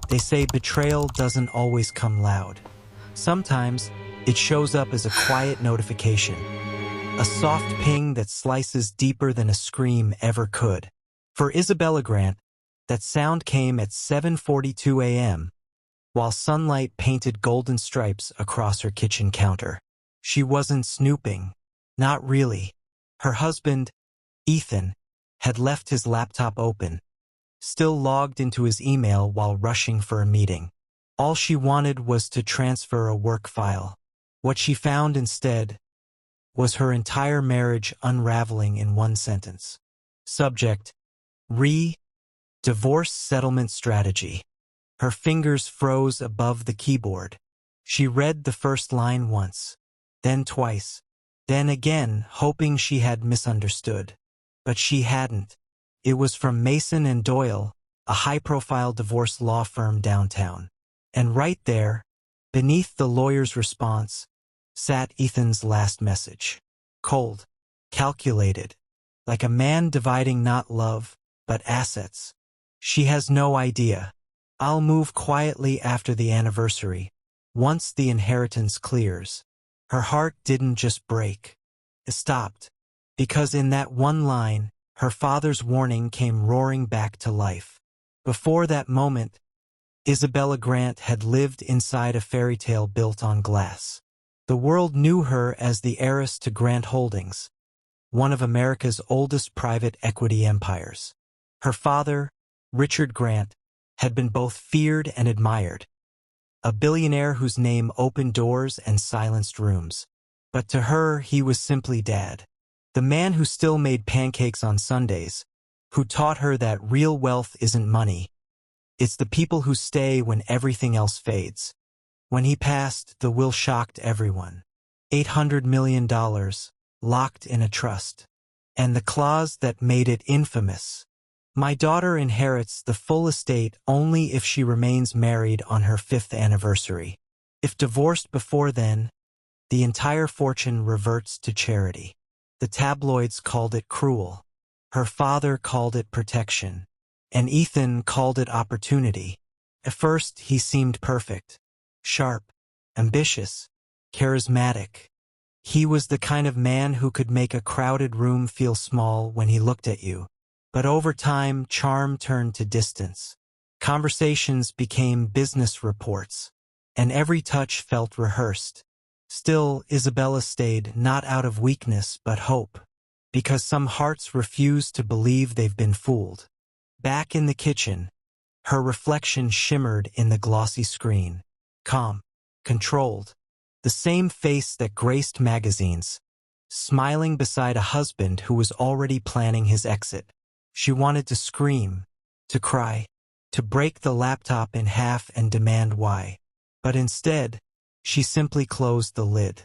They say betrayal doesn't always come loud. Sometimes, it shows up as a quiet notification, a soft ping that slices deeper than a scream ever could. For Isabella Grant, that sound came at 7:42 a.m., while sunlight painted golden stripes across her kitchen counter. She wasn't snooping. Not really. Her husband, Ethan, had left his laptop open, still logged into his email while rushing for a meeting. All she wanted was to transfer a work file. What she found instead was her entire marriage unraveling in one sentence. Subject: divorce settlement strategy. Her fingers froze above the keyboard. She read the first line once, then twice, then again, hoping she had misunderstood. But she hadn't. It was from Mason and Doyle, a high-profile divorce law firm downtown. And right there, beneath the lawyer's response, sat Ethan's last message. Cold, calculated, like a man dividing not love, but assets. She has no idea. I'll move quietly after the anniversary, once the inheritance clears. Her heart didn't just break. It stopped, because in that one line, her father's warning came roaring back to life. Before that moment, Isabella Grant had lived inside a fairy tale built on glass. The world knew her as the heiress to Grant Holdings, one of America's oldest private equity empires. Her father, Richard Grant, had been both feared and admired, a billionaire whose name opened doors and silenced rooms. But to her, he was simply Dad, the man who still made pancakes on Sundays, who taught her that real wealth isn't money. It's the people who stay when everything else fades. When he passed, the will shocked everyone. $800 million, locked in a trust. And the clause that made it infamous. My daughter inherits the full estate only if she remains married on her 5th anniversary. If divorced before then, the entire fortune reverts to charity. The tabloids called it cruel. Her father called it protection. And Ethan called it opportunity. At first, he seemed perfect. Sharp, ambitious, charismatic. He was the kind of man who could make a crowded room feel small when he looked at you. But over time, charm turned to distance. Conversations became business reports, and every touch felt rehearsed. Still, Isabella stayed, not out of weakness but hope, because some hearts refuse to believe they've been fooled. Back in the kitchen, her reflection shimmered in the glossy screen. Calm, controlled, the same face that graced magazines, smiling beside a husband who was already planning his exit. She wanted to scream, to cry, to break the laptop in half and demand why. But instead, she simply closed the lid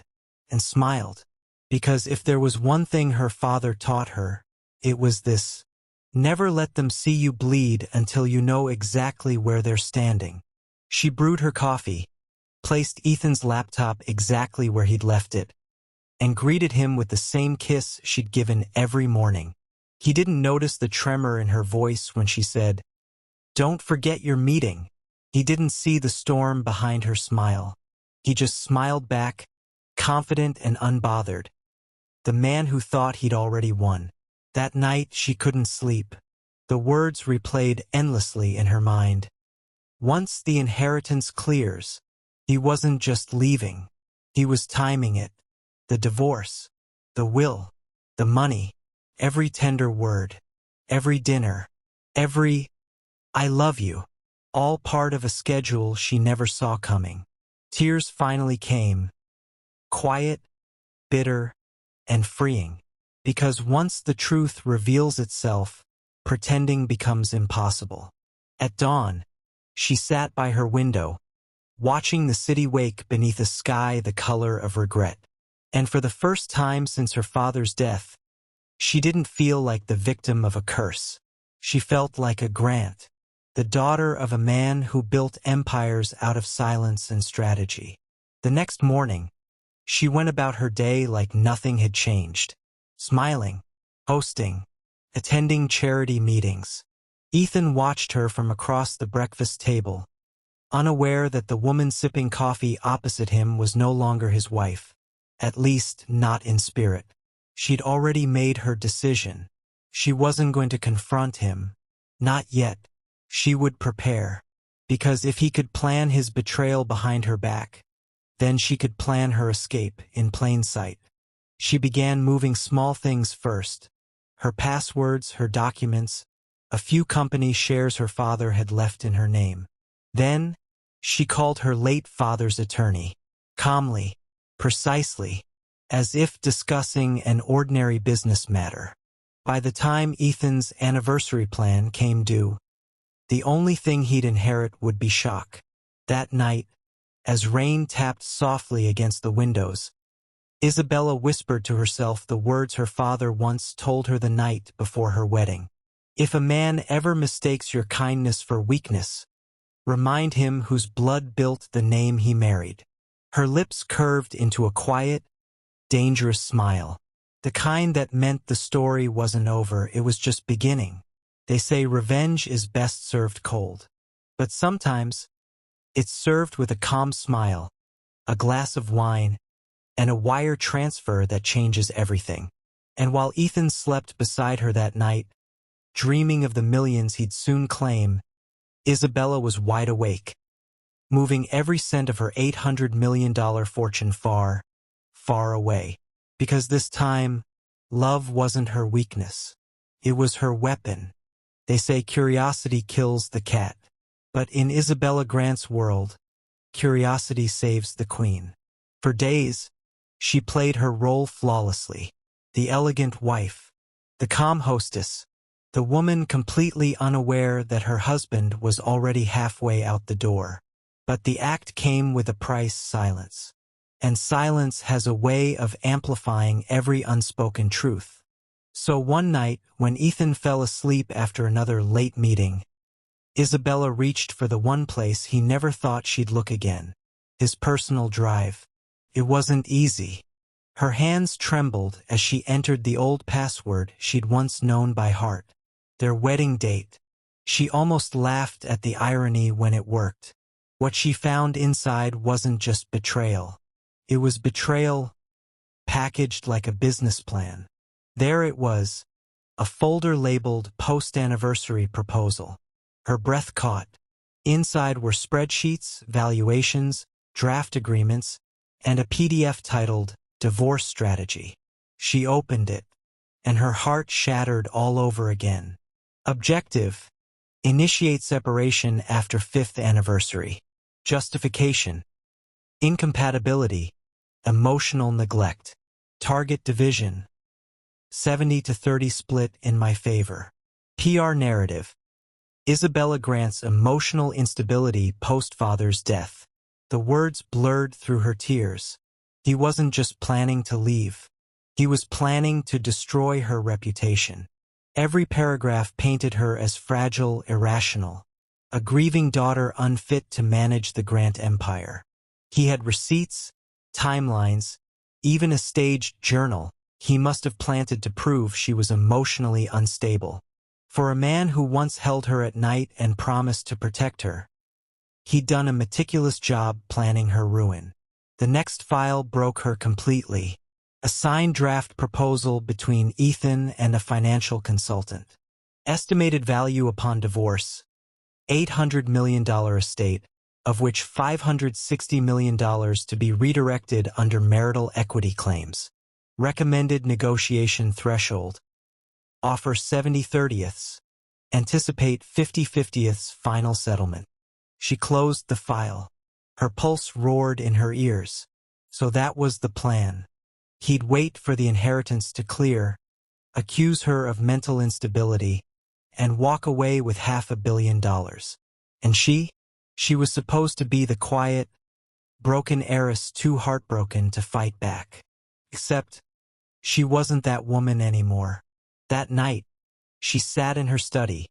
and smiled, because if there was one thing her father taught her, it was this: never let them see you bleed until you know exactly where they're standing. She brewed her coffee, placed Ethan's laptop exactly where he'd left it, and greeted him with the same kiss she'd given every morning. He didn't notice the tremor in her voice when she said, "Don't forget your meeting." He didn't see the storm behind her smile. He just smiled back, confident and unbothered. The man who thought he'd already won. That night she couldn't sleep. The words replayed endlessly in her mind. Once the inheritance clears, he wasn't just leaving. He was timing it. The divorce, the will, the money, every tender word, every dinner, every "I love you," all part of a schedule she never saw coming. Tears finally came, quiet, bitter, and freeing, because once the truth reveals itself, pretending becomes impossible. At dawn, she sat by her window, watching the city wake beneath a sky the color of regret. And for the first time since her father's death, she didn't feel like the victim of a curse. She felt like a Grant, the daughter of a man who built empires out of silence and strategy. The next morning, she went about her day like nothing had changed, smiling, hosting, attending charity meetings. Ethan watched her from across the breakfast table, unaware that the woman sipping coffee opposite him was no longer his wife, at least not in spirit. She'd already made her decision. She wasn't going to confront him. Not yet. She would prepare. Because if he could plan his betrayal behind her back, then she could plan her escape in plain sight. She began moving small things first. Her passwords, her documents, a few company shares her father had left in her name. Then, she called her late father's attorney. Calmly, precisely, as if discussing an ordinary business matter. By the time Ethan's anniversary plan came due, the only thing he'd inherit would be shock. That night, as rain tapped softly against the windows, Isabella whispered to herself the words her father once told her the night before her wedding. If a man ever mistakes your kindness for weakness, remind him whose blood built the name he married. Her lips curved into a quiet, dangerous smile. The kind that meant the story wasn't over, it was just beginning. They say revenge is best served cold. But sometimes, it's served with a calm smile, a glass of wine, and a wire transfer that changes everything. And while Ethan slept beside her that night, dreaming of the millions he'd soon claim, Isabella was wide awake, moving every cent of her $800 million fortune far, far away. Because this time, love wasn't her weakness. It was her weapon. They say curiosity kills the cat. But in Isabella Grant's world, curiosity saves the queen. For days, she played her role flawlessly. The elegant wife, the calm hostess, the woman completely unaware that her husband was already halfway out the door. But the act came with a price: silence. And silence has a way of amplifying every unspoken truth. So one night, when Ethan fell asleep after another late meeting, Isabella reached for the one place he never thought she'd look again: his personal drive. It wasn't easy. Her hands trembled as she entered the old password she'd once known by heart. Their wedding date. She almost laughed at the irony when it worked. What she found inside wasn't just betrayal. It was betrayal packaged like a business plan. There it was, a folder labeled post-anniversary proposal. Her breath caught. Inside were spreadsheets, valuations, draft agreements, and a PDF titled Divorce Strategy. She opened it, and her heart shattered all over again. Objective: initiate separation after 5th anniversary. Justification: incompatibility, emotional neglect. Target division: 70-30 split in my favor. PR narrative: Isabella Grant's emotional instability post-father's death. The words blurred through her tears. He wasn't just planning to leave. He was planning to destroy her reputation. Every paragraph painted her as fragile, irrational, a grieving daughter unfit to manage the Grant empire. He had receipts, timelines, even a staged journal he must have planted to prove she was emotionally unstable. For a man who once held her at night and promised to protect her, he'd done a meticulous job planning her ruin. The next file broke her completely. A signed draft proposal between Ethan and a financial consultant. Estimated value upon divorce: $800 million estate, of which $560 million to be redirected under marital equity claims. Recommended negotiation threshold: offer 70/30ths. Anticipate 50/50ths final settlement. She closed the file. Her pulse roared in her ears. So that was the plan. He'd wait for the inheritance to clear, accuse her of mental instability, and walk away with $500 million. And she was supposed to be the quiet, broken heiress too heartbroken to fight back. Except, she wasn't that woman anymore. That night, she sat in her study,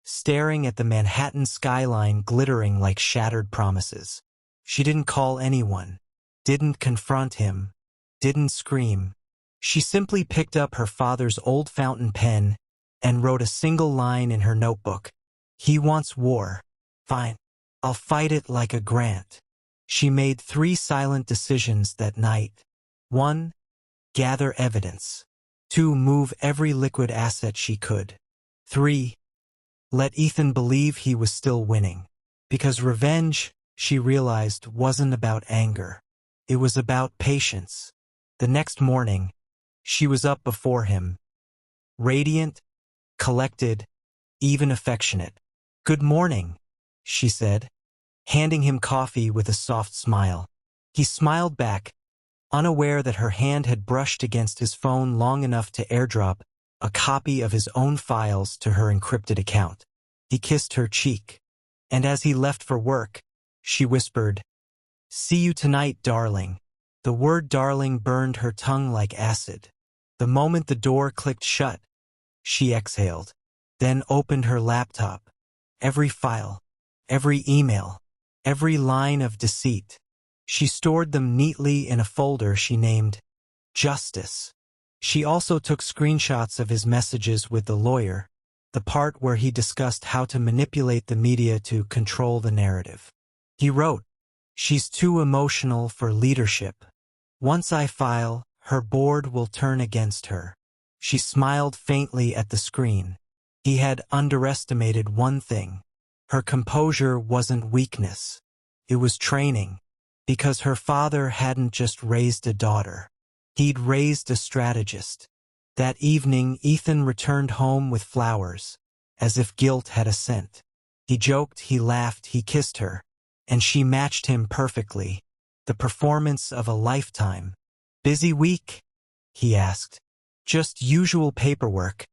staring at the Manhattan skyline glittering like shattered promises. She didn't call anyone, didn't confront him, didn't scream. She simply picked up her father's old fountain pen and wrote a single line in her notebook: "He wants war. Fine. I'll fight it like a Grant. She made 3 silent decisions that night. 1. Gather evidence. 2. Move every liquid asset she could. 3. Let Ethan believe he was still winning. Because revenge, she realized, wasn't about anger. It was about patience. The next morning, she was up before him, radiant, collected, even affectionate. "Good morning," she said, handing him coffee with a soft smile. He smiled back, unaware that her hand had brushed against his phone long enough to airdrop a copy of his own files to her encrypted account. He kissed her cheek, and as he left for work, she whispered, "See you tonight, darling." The word darling burned her tongue like acid. The moment the door clicked shut, she exhaled, then opened her laptop. Every file, every email, every line of deceit. She stored them neatly in a folder she named Justice. She also took screenshots of his messages with the lawyer, the part where he discussed how to manipulate the media to control the narrative. He wrote, "She's too emotional for leadership. Once I file, her board will turn against her." She smiled faintly at the screen. He had underestimated one thing. Her composure wasn't weakness. It was training, because her father hadn't just raised a daughter. He'd raised a strategist. That evening, Ethan returned home with flowers, as if guilt had a scent. He joked, he laughed, he kissed her, and she matched him perfectly. The performance of a lifetime. "Busy week?" he asked. "Just usual paperwork,"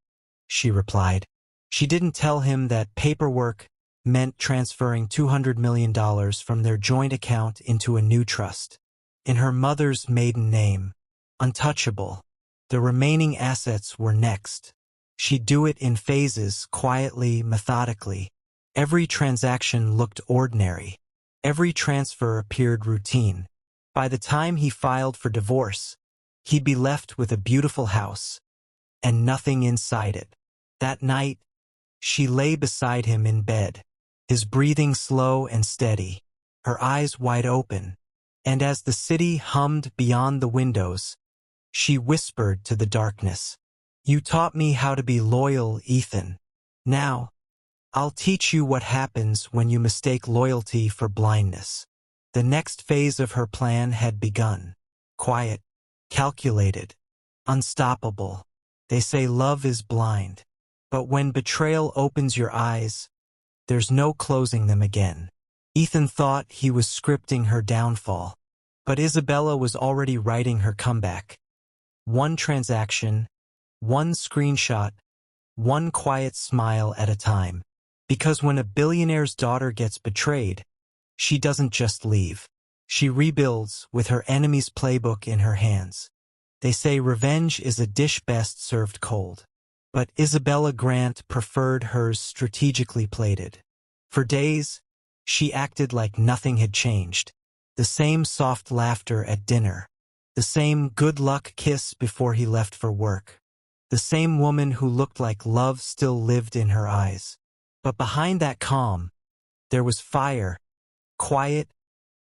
she replied. She didn't tell him that paperwork meant transferring $200 million from their joint account into a new trust. In her mother's maiden name, untouchable. The remaining assets were next. She'd do it in phases, quietly, methodically. Every transaction looked ordinary. Every transfer appeared routine. By the time he filed for divorce, he'd be left with a beautiful house, and nothing inside it. That night, she lay beside him in bed, his breathing slow and steady, her eyes wide open, and as the city hummed beyond the windows, she whispered to the darkness, "You taught me how to be loyal, Ethan. Now, I'll teach you what happens when you mistake loyalty for blindness." The next phase of her plan had begun. Quiet, calculated, unstoppable. They say love is blind. But when betrayal opens your eyes, there's no closing them again. Ethan thought he was scripting her downfall, but Isabella was already writing her comeback. One transaction, one screenshot, one quiet smile at a time. Because when a billionaire's daughter gets betrayed, she doesn't just leave. She rebuilds with her enemy's playbook in her hands. They say revenge is a dish best served cold. But Isabella Grant preferred hers strategically plated. For days, she acted like nothing had changed. The same soft laughter at dinner. The same good luck kiss before he left for work. The same woman who looked like love still lived in her eyes. But behind that calm, there was fire. Quiet,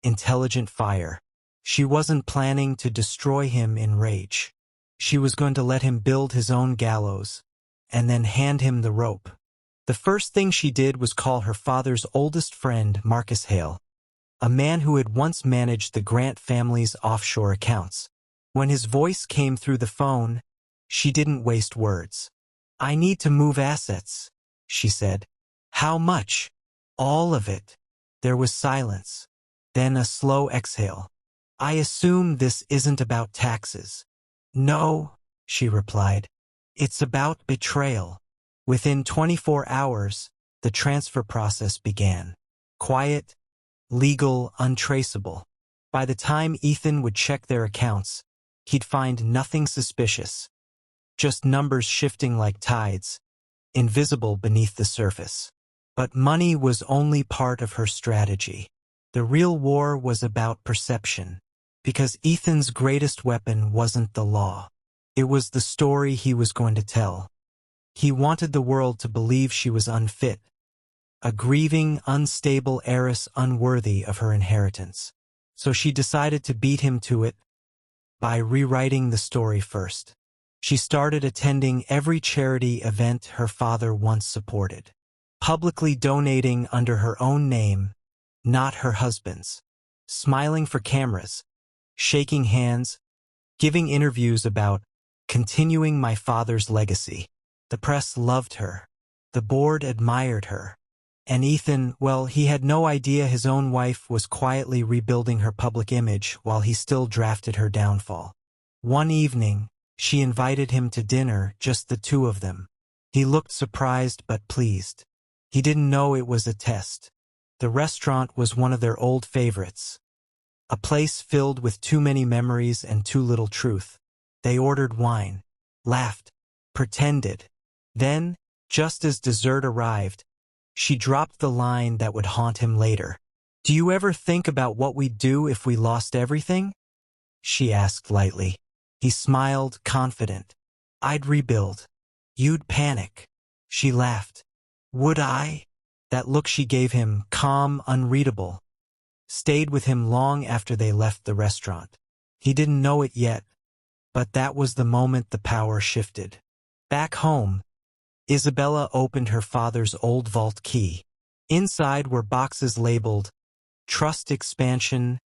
intelligent fire. She wasn't planning to destroy him in rage. She was going to let him build his own gallows, and then hand him the rope. The first thing she did was call her father's oldest friend, Marcus Hale, a man who had once managed the Grant family's offshore accounts. When his voice came through the phone, she didn't waste words. "I need to move assets," she said. "How much?" "All of it." There was silence, then a slow exhale. "I assume this isn't about taxes." "No," she replied. "It's about betrayal." Within 24 hours, the transfer process began. Quiet, legal, untraceable. By the time Ethan would check their accounts, he'd find nothing suspicious. Just numbers shifting like tides, invisible beneath the surface. But money was only part of her strategy. The real war was about perception. Because Ethan's greatest weapon wasn't the law. It was the story he was going to tell. He wanted the world to believe she was unfit, a grieving, unstable heiress unworthy of her inheritance. So she decided to beat him to it by rewriting the story first. She started attending every charity event her father once supported, publicly donating under her own name, not her husband's, smiling for cameras, shaking hands, giving interviews about continuing my father's legacy. The press loved her. The board admired her. And Ethan, well, he had no idea his own wife was quietly rebuilding her public image while he still drafted her downfall. One evening, she invited him to dinner, just the two of them. He looked surprised but pleased. He didn't know it was a test. The restaurant was one of their old favorites, a place filled with too many memories and too little truth. They ordered wine, laughed, pretended. Then, just as dessert arrived, she dropped the line that would haunt him later. "Do you ever think about what we'd do if we lost everything?" she asked lightly. He smiled, confident. "I'd rebuild. You'd panic." She laughed. "Would I?" That look she gave him, calm, unreadable, stayed with him long after they left the restaurant. He didn't know it yet, but that was the moment the power shifted. Back home, Isabella opened her father's old vault key. Inside were boxes labeled Trust Expansion,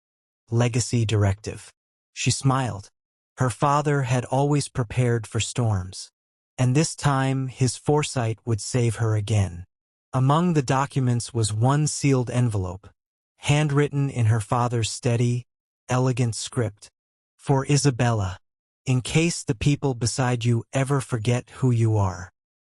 Legacy Directive. She smiled. Her father had always prepared for storms, and this time his foresight would save her again. Among the documents was one sealed envelope, handwritten in her father's steady, elegant script. "For Isabella, in case the people beside you ever forget who you are."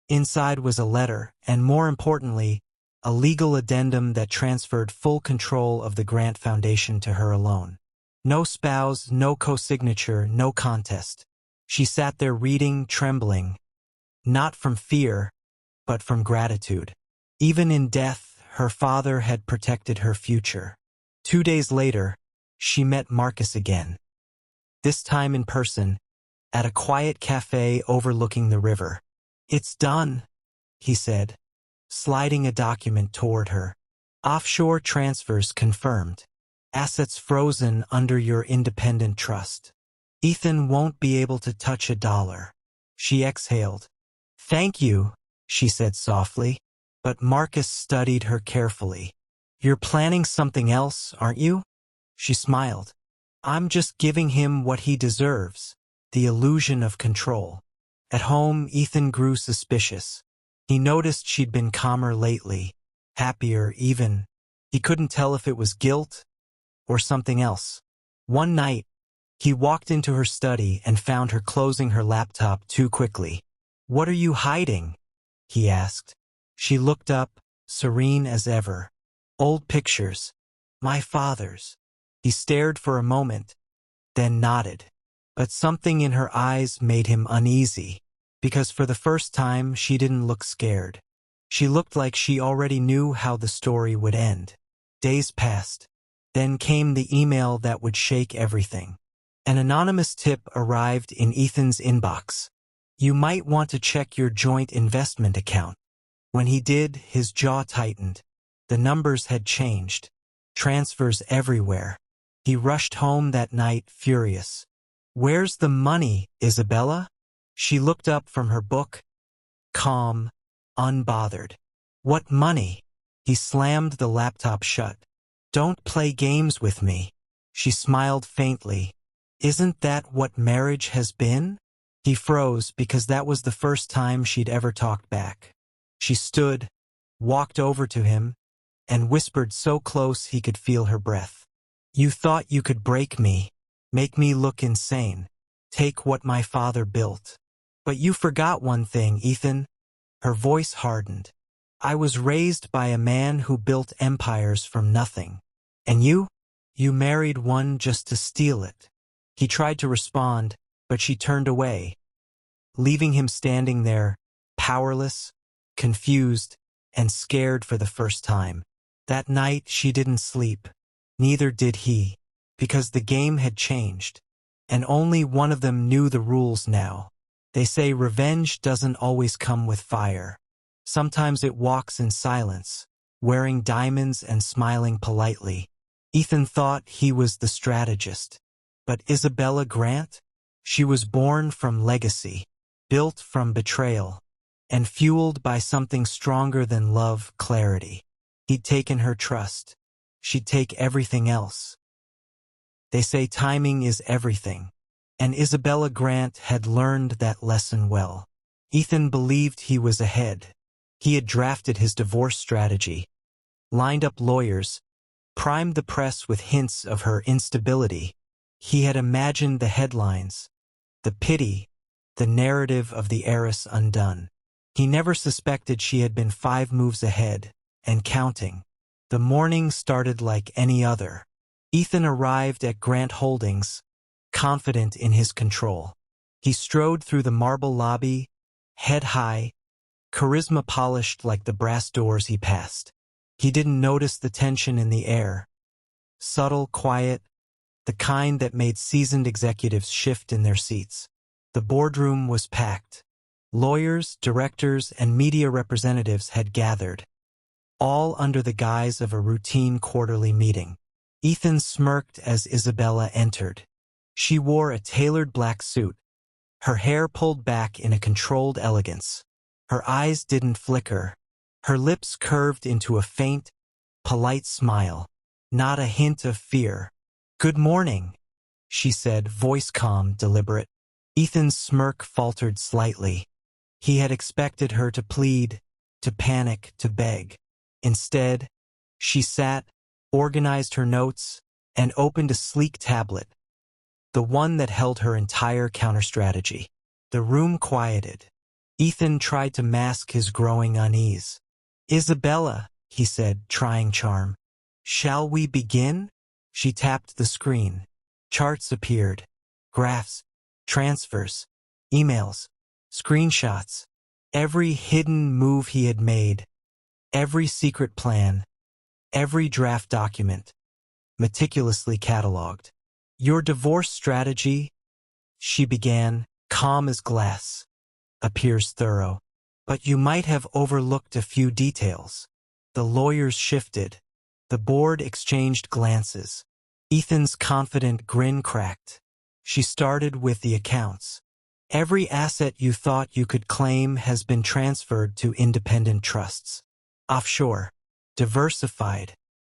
Inside was a letter, and more importantly, a legal addendum that transferred full control of the Grant Foundation to her alone. No spouse, no co-signature, no contest. She sat there reading, trembling, not from fear, but from gratitude. Even in death, her father had protected her future. 2 days later, she met Marcus again. This time in person, at a quiet cafe overlooking the river. "It's done," he said, sliding a document toward her. "Offshore transfers confirmed. Assets frozen under your independent trust. Ethan won't be able to touch a dollar." She exhaled. "Thank you," she said softly, but Marcus studied her carefully. "You're planning something else, aren't you?" She smiled. "I'm just giving him what he deserves, the illusion of control." At home, Ethan grew suspicious. He noticed she'd been calmer lately, happier even. He couldn't tell if it was guilt or something else. One night, he walked into her study and found her closing her laptop too quickly. "What are you hiding?" he asked. She looked up, serene as ever. "Old pictures. My father's." He stared for a moment, then nodded. But something in her eyes made him uneasy, because for the first time she didn't look scared. She looked like she already knew how the story would end. Days passed. Then came the email that would shake everything. An anonymous tip arrived in Ethan's inbox. "You might want to check your joint investment account." When he did, his jaw tightened. The numbers had changed. Transfers everywhere. He rushed home that night, furious. "Where's the money, Isabella?" She looked up from her book, calm, unbothered. "What money?" He slammed the laptop shut. "Don't play games with me." She smiled faintly. "Isn't that what marriage has been?" He froze because that was the first time she'd ever talked back. She stood, walked over to him, and whispered so close he could feel her breath. "You thought you could break me, make me look insane, take what my father built. But you forgot one thing, Ethan." Her voice hardened. "I was raised by a man who built empires from nothing. And you? You married one just to steal it." He tried to respond, but she turned away, leaving him standing there, powerless, confused, and scared for the first time. That night she didn't sleep. Neither did he, because the game had changed, and only one of them knew the rules now. They say revenge doesn't always come with fire. Sometimes it walks in silence, wearing diamonds and smiling politely. Ethan thought he was the strategist. But Isabella Grant? She was born from legacy, built from betrayal, and fueled by something stronger than love, clarity. He'd taken her trust. She'd take everything else. They say timing is everything, and Isabella Grant had learned that lesson well. Ethan believed he was ahead. He had drafted his divorce strategy, lined up lawyers, primed the press with hints of her instability. He had imagined the headlines, the pity, the narrative of the heiress undone. He never suspected she had been 5 moves ahead, and counting. The morning started like any other. Ethan arrived at Grant Holdings, confident in his control. He strode through the marble lobby, head high, charisma polished like the brass doors he passed. He didn't notice the tension in the air. Subtle, quiet, the kind that made seasoned executives shift in their seats. The boardroom was packed. Lawyers, directors, and media representatives had gathered, all under the guise of a routine quarterly meeting. Ethan smirked as Isabella entered. She wore a tailored black suit, her hair pulled back in a controlled elegance. Her eyes didn't flicker. Her lips curved into a faint, polite smile, not a hint of fear. "Good morning," she said, voice calm, deliberate. Ethan's smirk faltered slightly. He had expected her to plead, to panic, to beg. Instead, she sat, organized her notes, and opened a sleek tablet, the one that held her entire counterstrategy. The room quieted. Ethan tried to mask his growing unease. "Isabella," he said, trying charm. "Shall we begin?" She tapped the screen. Charts appeared. Graphs, transfers, emails, screenshots. Every hidden move he had made. Every secret plan. Every draft document. Meticulously catalogued. "Your divorce strategy," she began, calm as glass, "appears thorough. But you might have overlooked a few details." The lawyers shifted. The board exchanged glances. Ethan's confident grin cracked. "She started with the accounts. Every asset you thought you could claim has been transferred to independent trusts. Offshore. Diversified.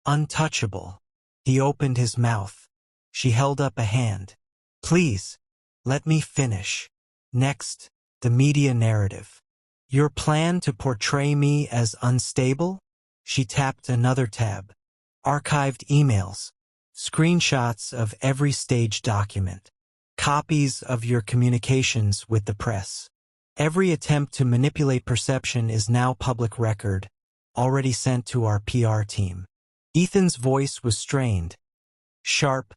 Untouchable." He opened his mouth. She held up a hand. "Please, let me finish." Next, the media narrative. "Your plan to portray me as unstable?" She tapped another tab. Archived emails. Screenshots of every stage document. Copies of your communications with the press. Every attempt to manipulate perception is now public record, already sent to our PR team. Ethan's voice was strained. Sharp.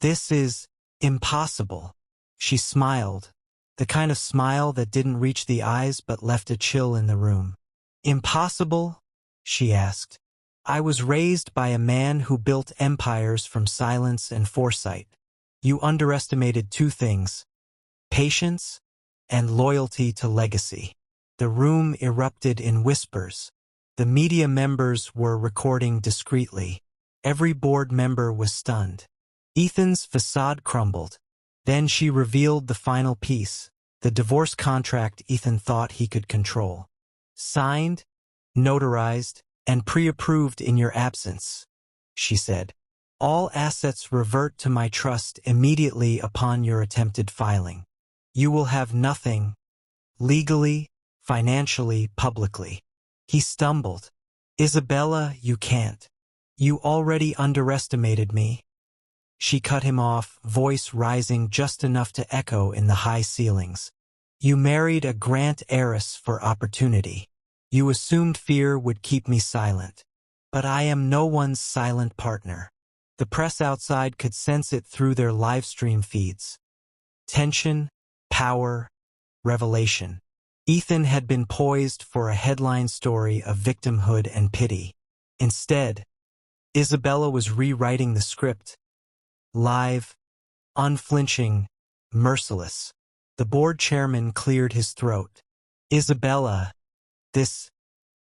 "This is impossible." She smiled, the kind of smile that didn't reach the eyes but left a chill in the room. "Impossible?" she asked. "I was raised by a man who built empires from silence and foresight. You underestimated 2 things: patience and loyalty to legacy." The room erupted in whispers. The media members were recording discreetly. Every board member was stunned. Ethan's facade crumbled. Then she revealed the final piece, the divorce contract Ethan thought he could control. "Signed, notarized, and pre-approved in your absence," she said. "All assets revert to my trust immediately upon your attempted filing. You will have nothing, legally, financially, publicly." He stumbled. "Isabella, you can't. You already underestimated me." She cut him off, voice rising just enough to echo in the high ceilings. "You married a Grant heiress for opportunity. You assumed fear would keep me silent. But I am no one's silent partner." The press outside could sense it through their live stream feeds. Tension, power, revelation. Ethan had been poised for a headline story of victimhood and pity. Instead, Isabella was rewriting the script. Live, unflinching, merciless. The board chairman cleared his throat. "Isabella, this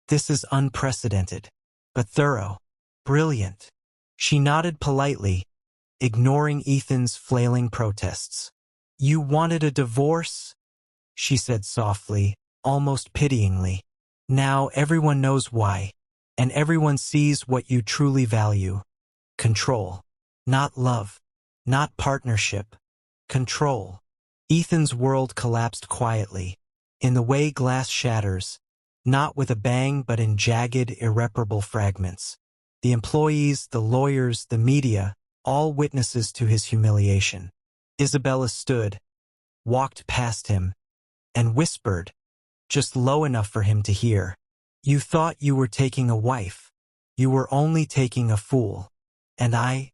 is unprecedented." but thorough. Brilliant. She nodded politely, ignoring Ethan's flailing protests. You wanted a divorce? She said softly, almost pityingly. Now everyone knows why, and everyone sees what you truly value. Control. Not love. Not partnership. Control. Ethan's world collapsed quietly, in the way glass shatters, not with a bang but in jagged, irreparable fragments. The employees, the lawyers, the media, all witnesses to his humiliation. Isabella stood, walked past him, and whispered, just low enough for him to hear. You thought you were taking a wife. You were only taking a fool. And I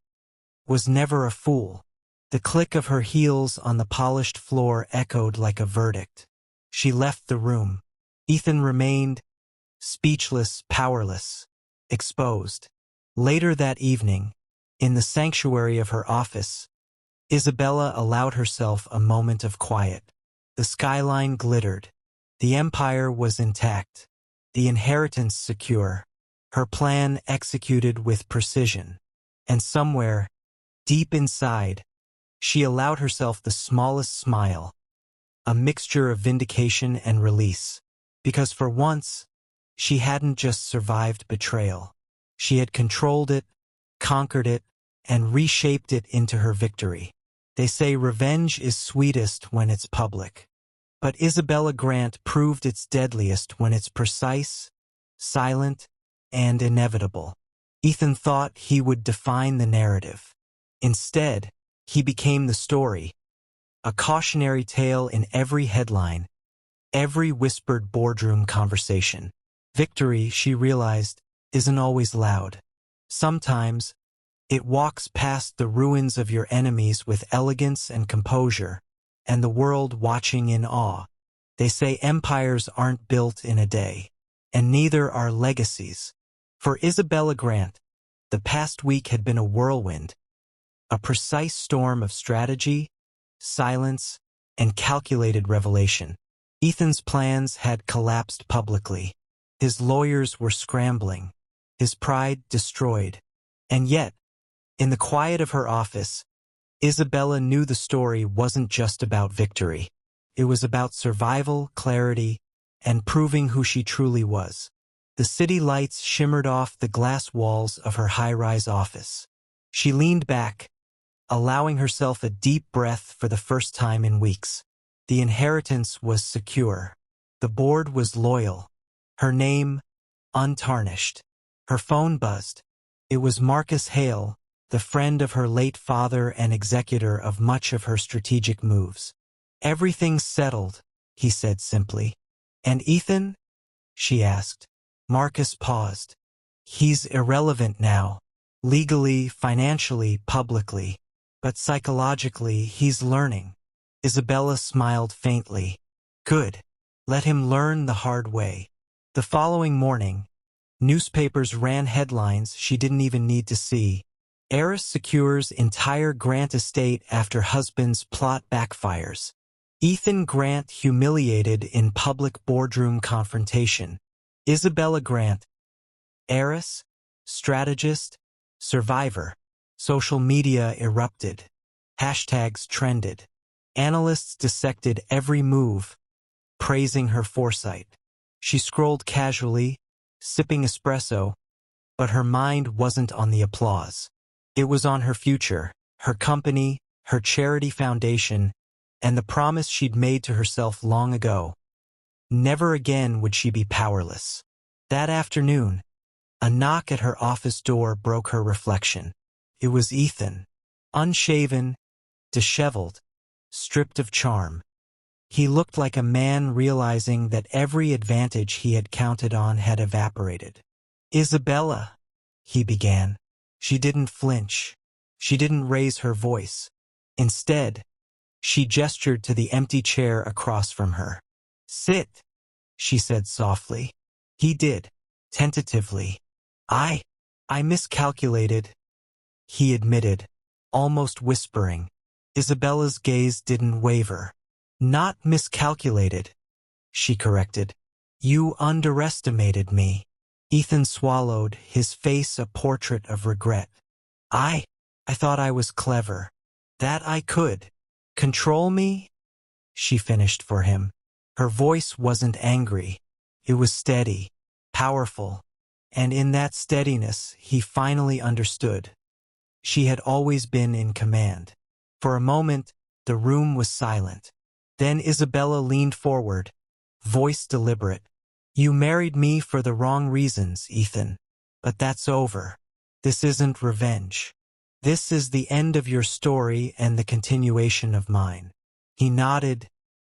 was never a fool. The click of her heels on the polished floor echoed like a verdict. She left the room. Ethan remained, speechless, powerless, exposed. Later that evening, in the sanctuary of her office, Isabella allowed herself a moment of quiet. The skyline glittered. The empire was intact. The inheritance secure. Her plan executed with precision. And somewhere, deep inside, she allowed herself the smallest smile, a mixture of vindication and release. Because for once, she hadn't just survived betrayal. She had controlled it, conquered it, and reshaped it into her victory. They say revenge is sweetest when it's public. But Isabella Grant proved it's deadliest when it's precise, silent, and inevitable. Ethan thought he would define the narrative. Instead, he became the story, a cautionary tale in every headline, every whispered boardroom conversation. Victory, she realized, isn't always loud. Sometimes, it walks past the ruins of your enemies with elegance and composure, and the world watching in awe. They say empires aren't built in a day, and neither are legacies. For Isabella Grant, the past week had been a whirlwind, a precise storm of strategy, silence, and calculated revelation. Ethan's plans had collapsed publicly. His lawyers were scrambling, his pride destroyed. And yet, in the quiet of her office, Isabella knew the story wasn't just about victory. It was about survival, clarity, and proving who she truly was. The city lights shimmered off the glass walls of her high-rise office. She leaned back, allowing herself a deep breath for the first time in weeks. The inheritance was secure. The board was loyal. Her name, untarnished. Her phone buzzed. It was Marcus Hale, the friend of her late father and executor of much of her strategic moves. Everything's settled, he said simply. And Ethan? She asked. Marcus paused. He's irrelevant now. Legally, financially, publicly. But psychologically, he's learning. Isabella smiled faintly. Good. Let him learn the hard way. The following morning, newspapers ran headlines she didn't even need to see. Heiress secures entire Grant estate after husband's plot backfires. Ethan Grant humiliated in public boardroom confrontation. Isabella Grant, heiress, strategist, survivor. Social media erupted. Hashtags trended. Analysts dissected every move, praising her foresight. She scrolled casually, sipping espresso, but her mind wasn't on the applause. It was on her future, her company, her charity foundation, and the promise she'd made to herself long ago. Never again would she be powerless. That afternoon, a knock at her office door broke her reflection. It was Ethan, unshaven, disheveled, stripped of charm. He looked like a man realizing that every advantage he had counted on had evaporated. Isabella, he began. She didn't flinch. She didn't raise her voice. Instead, she gestured to the empty chair across from her. Sit, she said softly. He did, tentatively. I miscalculated, he admitted, almost whispering. Isabella's gaze didn't waver. Not miscalculated, she corrected. You underestimated me. Ethan swallowed, his face a portrait of regret. I thought I was clever. That I could control me, she finished for him. Her voice wasn't angry. It was steady, powerful, and in that steadiness he finally understood. She had always been in command. For a moment, the room was silent. Then Isabella leaned forward, voice deliberate. You married me for the wrong reasons, Ethan. But that's over. This isn't revenge. This is the end of your story and the continuation of mine. He nodded,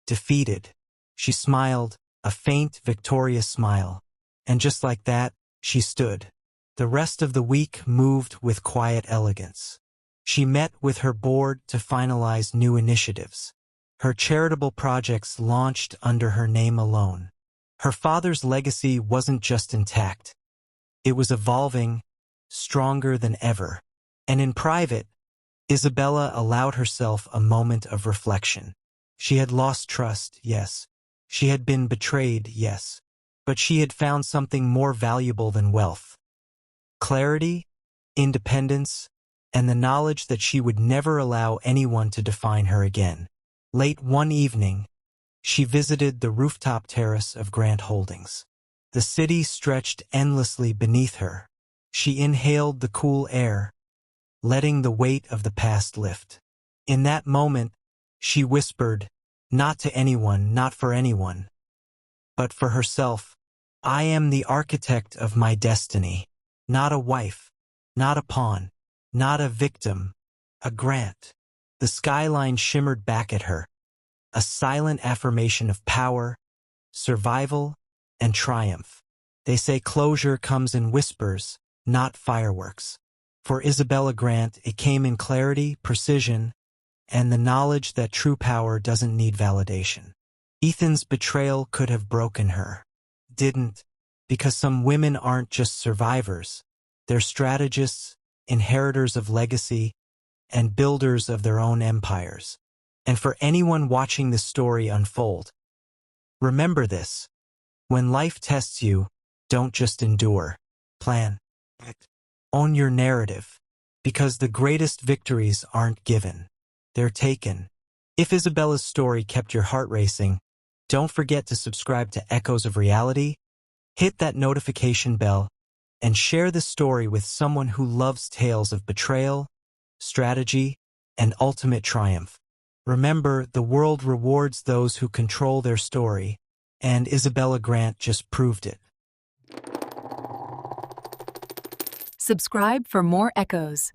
defeated. She smiled, a faint, victorious smile. And just like that, she stood. The rest of the week moved with quiet elegance. She met with her board to finalize new initiatives. Her charitable projects launched under her name alone. Her father's legacy wasn't just intact. It was evolving, stronger than ever. And in private, Isabella allowed herself a moment of reflection. She had lost trust, yes. She had been betrayed, yes. But she had found something more valuable than wealth. Clarity, independence, and the knowledge that she would never allow anyone to define her again. Late one evening, she visited the rooftop terrace of Grant Holdings. The city stretched endlessly beneath her. She inhaled the cool air, letting the weight of the past lift. In that moment, she whispered, not to anyone, not for anyone, but for herself, I am the architect of my destiny, not a wife, not a pawn, not a victim, a Grant. The skyline shimmered back at her, a silent affirmation of power, survival, and triumph. They say closure comes in whispers, not fireworks. For Isabella Grant, it came in clarity, precision, and the knowledge that true power doesn't need validation. Ethan's betrayal could have broken her. Didn't, because some women aren't just survivors. They're strategists, inheritors of legacy, and builders of their own empires. And for anyone watching this story unfold, remember this. When life tests you, don't just endure. Plan. Own your narrative. Because the greatest victories aren't given. They're taken. If Isabella's story kept your heart racing, don't forget to subscribe to Echoes of Reality, hit that notification bell, and share this story with someone who loves tales of betrayal, strategy, and ultimate triumph. Remember, the world rewards those who control their story, and Isabella Grant just proved it. Subscribe for more echoes.